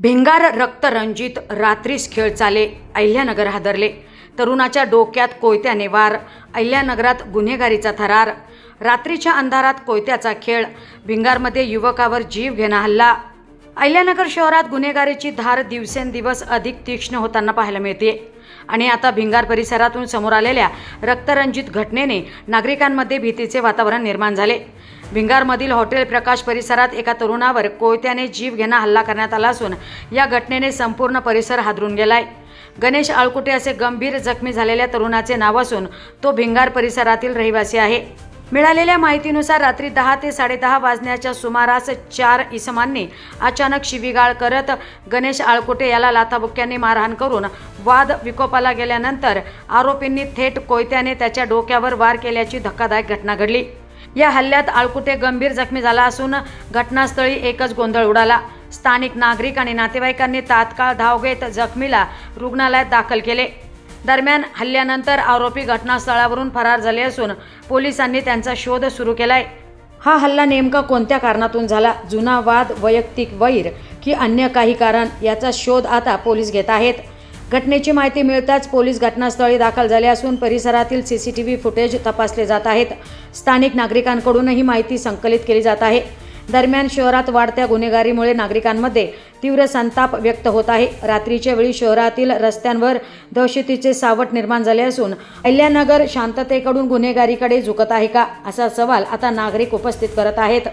भिंगार रक्तरंजित रात्रीस खेळ चाले, अहिल्यानगर हादरले. तरुणाच्या डोक्यात कोयत्याने वार, अहिल्यानगरात गुन्हेगारीचा थरार. रात्रीच्या अंधारात कोयत्याचा खेळ, भिंगारमध्ये युवकावर जीव घेणा हल्ला. अहिल्यानगर शहरात गुन्हेगारीची धार दिवसेंदिवस अधिक तीक्ष्ण होताना पाहायला मिळते आणि आता भिंगार परिसरातून समोर आलेल्या रक्तरंजित घटनेने नागरिकांमध्ये भीतीचे वातावरण निर्माण झाले. भिंगारमधील हॉटेल प्रकाश परिसरात एका तरुणावर कोयत्याने जीव घेणा हल्ला करण्यात आला असून या घटनेने संपूर्ण परिसर हादरून गेलाय. गणेश आळकुटे असे गंभीर जखमी झालेल्या तरुणाचे नाव असून तो भिंगार परिसरातील रहिवासी आहे. मिळालेल्या माहितीनुसार रात्री 10 ते 10:30 वाजण्याच्या सुमारास 4 इसमांनी अचानक शिवीगाळ करत गणेश आळकुटे याला लाथाबुक्क्यांनी मारहाण करून वाद विकोपाला गेल्यानंतर आरोपींनी थेट कोयत्याने त्याच्या डोक्यावर वार केल्याची धक्कादायक घटना घडली. या हल्ल्यात आळकुटे गंभीर जखमी झाला असून घटनास्थळी एकच गोंधळ उडाला. स्थानिक नागरिक आणि नातेवाईकांनी तात्काळ धाव घेत जखमीला रुग्णालयात दाखल केले. दरम्यान हल्ल्यानंतर आरोपी घटनास्थळावरून फरार झाले असून पोलिसांनी त्यांचा शोध सुरू केलाय. हा हल्ला नेमका कोणत्या कारणातून झाला? जुना वाद, वैयक्तिक वैर की अन्य काही कारण, याचा शोध आता पोलीस घेत आहेत. घटनेची माहिती मिळताच पोलीस घटनास्थळी दाखल झाले असून परिसरातील CCTV फुटेज तपासले जात आहेत. स्थानिक नागरिकांकडूनही माहिती संकलित केली जात आहे. दरम्यान शहरात वाढत्या गुन्हेगारीमुळे नागरिकांमध्ये तीव्र संताप व्यक्त होत आहे. रात्रीच्या वेळी शहरातील रस्त्यांवर दहशतीचे सावट निर्माण झाले असून अहिल्यानगर शांततेकडून गुन्हेगारीकडे झुकत आहे का, असा सवाल आता नागरिक उपस्थित करत आहेत.